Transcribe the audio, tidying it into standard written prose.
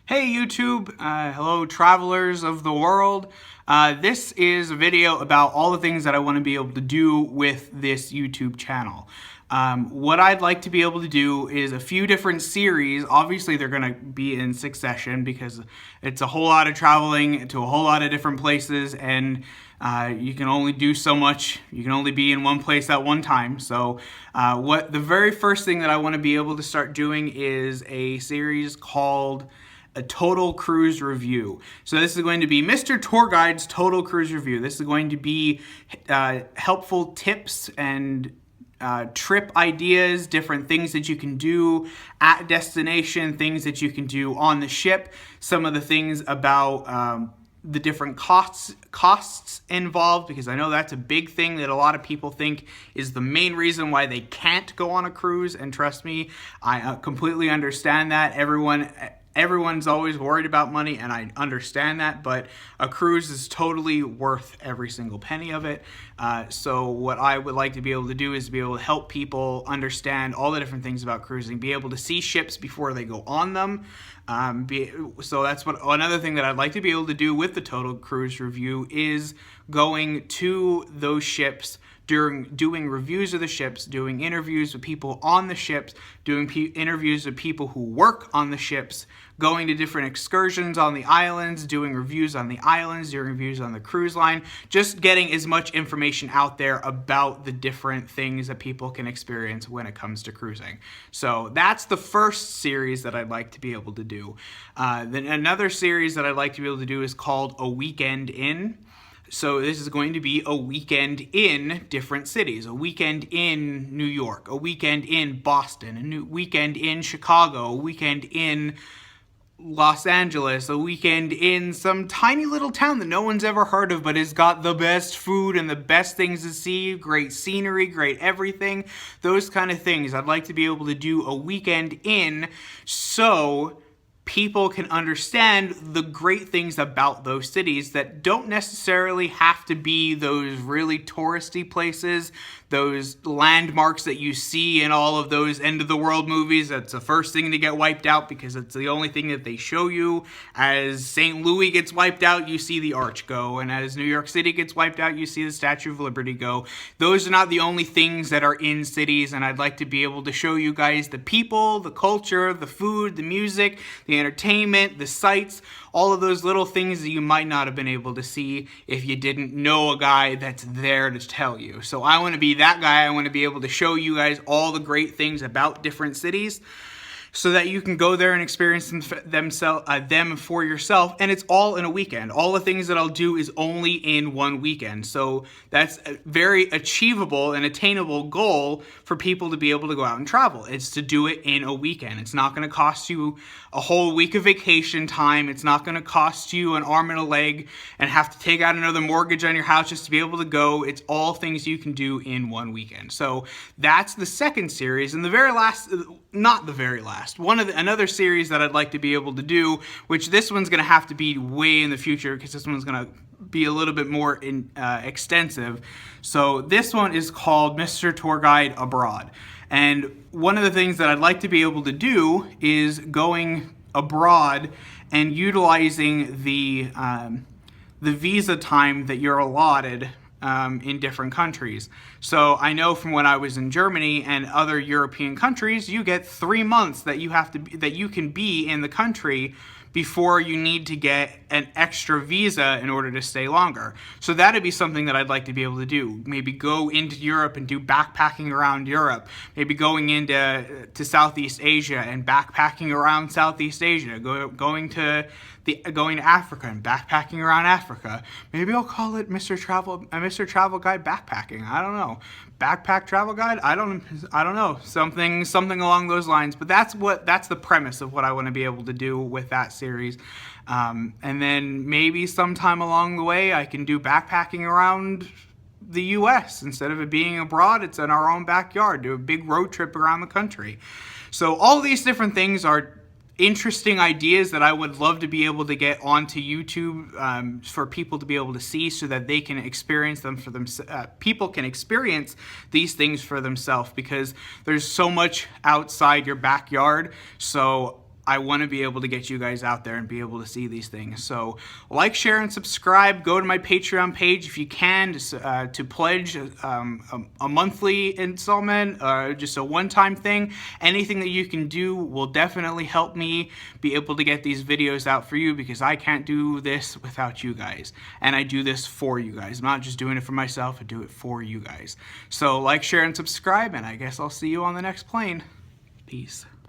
Hey YouTube, hello travelers of the world. This is a video about all the things that I want to be able to do with this YouTube channel. What I'd like to be able to do is a few different series. Obviously they're going to be in succession because it's a whole lot of traveling to a whole lot of different places, and you can only do so much. You can only be in one place at one time. So the very first thing that I want to be able to start doing is a series called a total cruise review. So this is going to be Mr. Tour Guide's total cruise review. This is going to be helpful tips and trip ideas, different things that you can do at destination, things that you can do on the ship, some of the things about the different costs involved, because I know that's a big thing that a lot of people think is the main reason why they can't go on a cruise. And trust me, I completely understand that. Everyone's always worried about money, and I understand that, but a cruise is totally worth every single penny of it. So what I would like to be able to do is be able to help people understand all the different things about cruising, be able to see ships before they go on them. So that's another thing that I'd like to be able to do with the total cruise review is going to those ships, doing reviews of the ships, doing interviews with people on the ships, doing interviews with people who work on the ships, going to different excursions on the islands, doing reviews on the islands, doing reviews on the cruise line, just getting as much information out there about the different things that people can experience when it comes to cruising. So that's the first series that I'd like to be able to do. Then another series that I'd like to be able to do is called A Weekend In. So this is going to be a weekend in different cities, a weekend in New York, a weekend in Boston, a weekend in Chicago, a weekend in Los Angeles, a weekend in some tiny little town that no one's ever heard of, but has got the best food and the best things to see, great scenery, great everything, those kind of things. I'd like to be able to do a weekend in so people can understand the great things about those cities that don't necessarily have to be those really touristy places, those landmarks that you see in all of those end of the world movies. That's the first thing to get wiped out because it's the only thing that they show you. As St. Louis gets wiped out, you see the Arch go, and as New York City gets wiped out, you see the Statue of Liberty go. Those are not the only things that are in cities, and I'd like to be able to show you guys the people, the culture, the food, the music, the entertainment, the sights, all of those little things that you might not have been able to see if you didn't know a guy that's there to tell you. So I want to be that guy. I want to be able to show you guys all the great things about different cities, so that you can go there and experience them for yourself, and it's all in a weekend. All the things that I'll do is only in one weekend, so that's a very achievable and attainable goal for people to be able to go out and travel. It's to do it in a weekend. It's not going to cost you a whole week of vacation time. It's not going to cost you an arm and a leg and have to take out another mortgage on your house just to be able to go. It's all things you can do in one weekend. So that's the second series, and the very last, not the very last, another series that I'd like to be able to do, which this one's going to have to be way in the future because this one's going to be a little bit more extensive. So this one is called Mr. Tour Guide Abroad. And one of the things that I'd like to be able to do is going abroad and utilizing the visa time that you're allotted in different countries. So I know from when I was in Germany and other European countries, you get 3 months that you can be in the country before you need to get an extra visa in order to stay longer. So that'd be something that I'd like to be able to do. Maybe go into Europe and do backpacking around Europe. Maybe going into Southeast Asia and backpacking around Southeast Asia. Going to Africa and backpacking around Africa. Maybe I'll call it Mr. Travel Guide Backpacking. I don't know. Backpack Travel Guide? I don't know. Something along those lines. But that's the premise of what I want to be able to do with that series. And then maybe sometime along the way I can do backpacking around the US. Instead of it being abroad, it's in our own backyard. Do a big road trip around the country. So all these different things are interesting ideas that I would love to be able to get onto YouTube for people to be able to see, so that they can experience them for themselves. People can experience these things for themselves, because there's so much outside your backyard. So I want to be able to get you guys out there and be able to see these things. So like, share, and subscribe. Go to my Patreon page if you can to pledge a monthly installment, just a one-time thing. Anything that you can do will definitely help me be able to get these videos out for you, because I can't do this without you guys. And I do this for you guys. I'm not just doing it for myself, I do it for you guys. So like, share, and subscribe, and I guess I'll see you on the next plane. Peace.